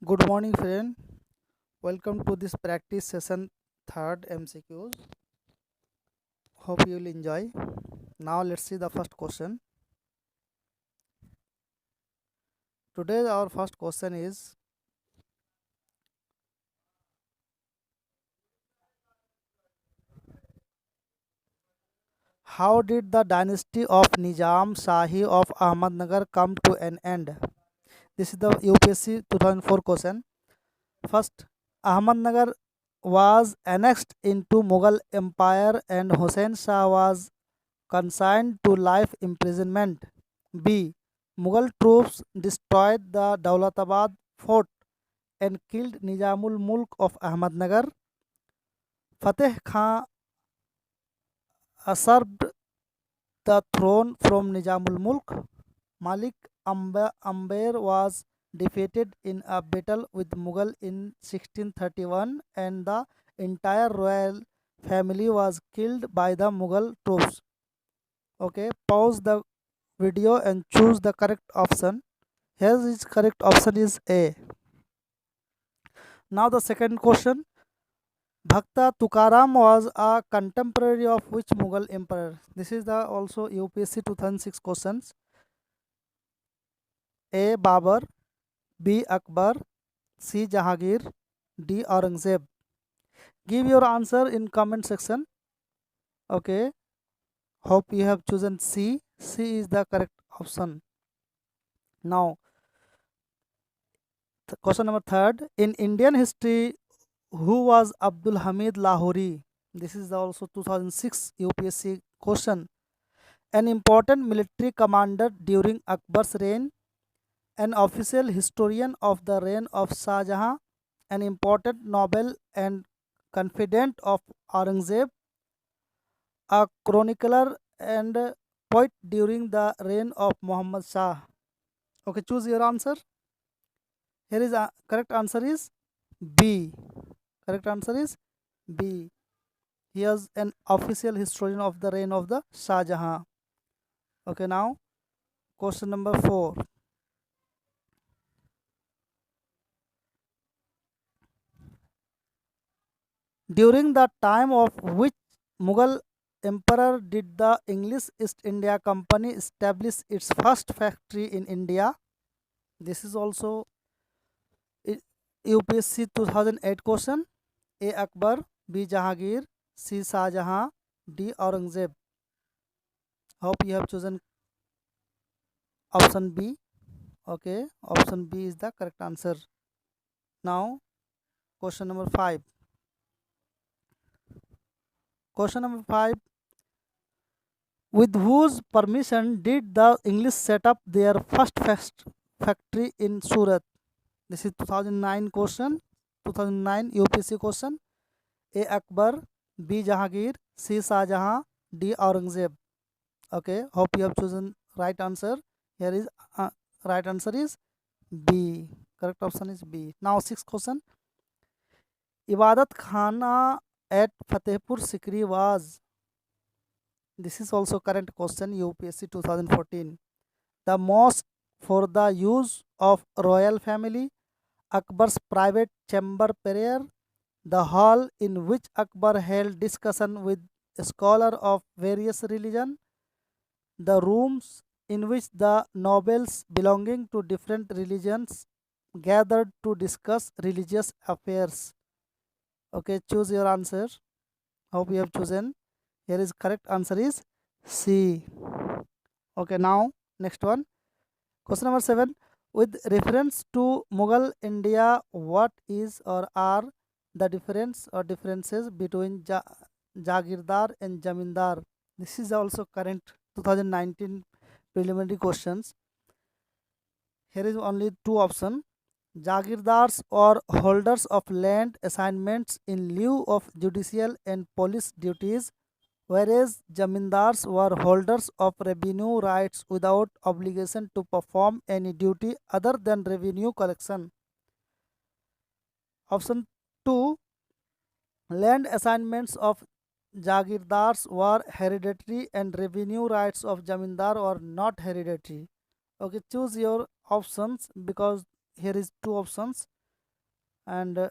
Good morning, friend. Welcome to this practice session third MCQs. Hope you will enjoy. Now let's see the first question. Today our first question is, how did the dynasty of Nizam Shahi of Ahmednagar come to an end? This is the UPSC 2004 question. First, Ahmednagar was annexed into Mughal Empire and Hussain Shah was consigned to life imprisonment. B. Mughal troops destroyed the Daulatabad fort and killed Nizamul Mulk of Ahmednagar. Fateh Khan usurped the throne from Nizamul Mulk. Malik Amber was defeated in a battle with Mughal in 1631 and the entire royal family was killed by the Mughal troops. Okay, pause the video and choose the correct option. Here is correct option is A. Now the second question. Bhakta Tukaram was a contemporary of which Mughal emperor? This is the also UPSC 2006 questions. A. Babur, B. Akbar, C. Jahangir, D. Aurangzeb. Give your answer in comment section. Okay. Hope you have chosen C. C is the correct option. Now, question number third. In Indian history, who was Abdul Hamid Lahori? This is also 2006 UPSC question. An important military commander during Akbar's reign, an official historian of the reign of Shah Jahan, an important noble and confidant of Aurangzeb, a chronicler and poet during the reign of Muhammad Shah. Okay, choose your answer. Here is a correct answer is B. Correct answer is B. He is an official historian of the reign of the Shah Jahan. Okay, now question number 4. During the time of which Mughal emperor did the English East India Company establish its first factory in India? This is also UPSC 2008 question. A. Akbar, B. Jahangir, C. Shah Jahan, D. Aurangzeb. Hope you have chosen option B. Okay, option B is the correct answer. Now, question number 5. Question number 5. With whose permission did the English set up their first factory in Surat? This is 2009 question. 2009 UPSC question. A. Akbar, B. Jahangir, C. Shah Jahan, D. Aurangzeb. Okay, hope you have chosen right answer. Here is right answer is B. Correct option is B. Now sixth question. Ibadat Khana at Fatehpur Sikri was. This is also current question UPSC 2014. The mosque for the use of royal family, Akbar's private chamber prayer, the hall in which Akbar held discussion with a scholar of various religion, the rooms in which the nobles belonging to different religions gathered to discuss religious affairs. Okay, choose your answer. Hope you have chosen. Here is correct answer is C. Okay, now next one. Question number 7. With reference to Mughal India, what is or are the difference or differences between Jagirdar and Jamindar? This is also current 2019 preliminary questions. Here is only two options. Jagirdars or holders of land assignments in lieu of judicial and police duties, whereas Jamindars were holders of revenue rights without obligation to perform any duty other than revenue collection. Option 2. Land assignments of Jagirdars were hereditary and revenue rights of Jamindar were not hereditary. Okay, choose your options because here is two options. and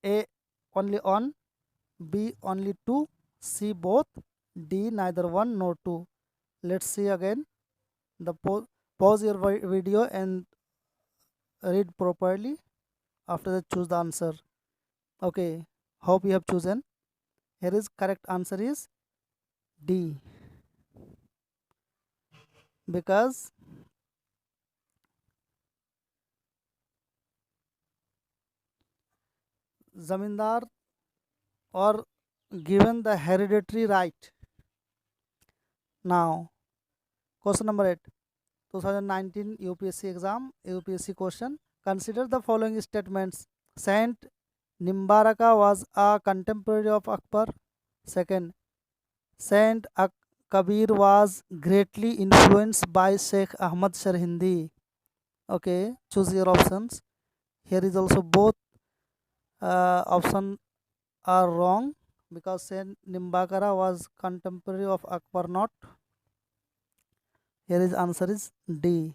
A only one, B only two, C both, D neither one nor two. Let's see again. The pause your video and read properly. After that, choose the answer. Okay, hope you have chosen. Here is correct answer is D, because zamindar or given the hereditary right. Now, question number 8, 2019 UPSC exam, UPSC question. Consider the following statements. Saint Nimbaraka was a contemporary of Akbar. Second, Saint Kabir was greatly influenced by Sheikh Ahmad Sharhindi. Okay, choose your options. Here is also both options are wrong, because Saint Nimbakara was contemporary of Akbar not. Here is answer is D.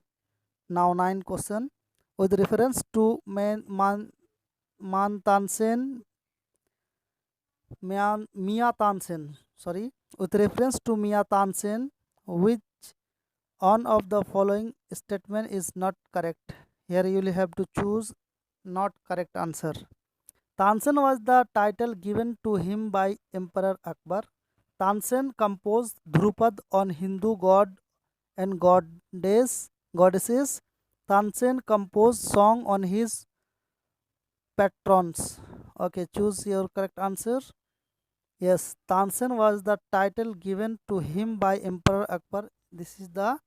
Now 9 question. With reference to Man Tansen, Mia Tansen, sorry, with reference to Mia Tansen, which one of the following statement is not correct? Here you will have to choose not correct answer. Tansen was the title given to him by Emperor Akbar. Tansen composed Drupad on Hindu god and goddesses. Tansen composed song on his patrons. Okay, choose your correct answer. Yes, Tansen was the title given to him by Emperor Akbar. This is the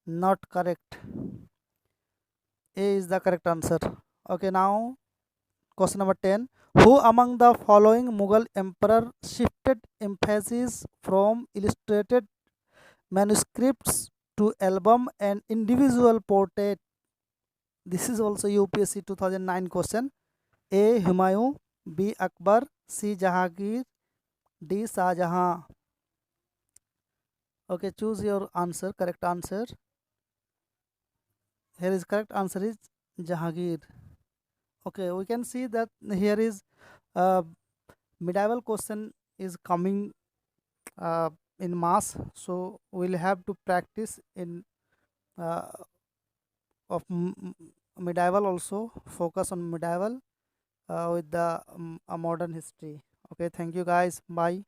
not correct. A is the correct answer. Okay, now question number 10. Who among the following Mughal emperor shifted emphasis from illustrated manuscripts to album and individual portrait? This is also UPSC 2009 question. A. Humayun, B. Akbar, C. Jahangir, D. Shah Jahan. Okay, choose your answer, correct answer. Here is correct answer is Jahangir. Okay, we can see that here is medieval question is coming in mass, so we'll have to practice in uh, of medieval also, focus on medieval with the modern history. Okay, thank you guys, bye.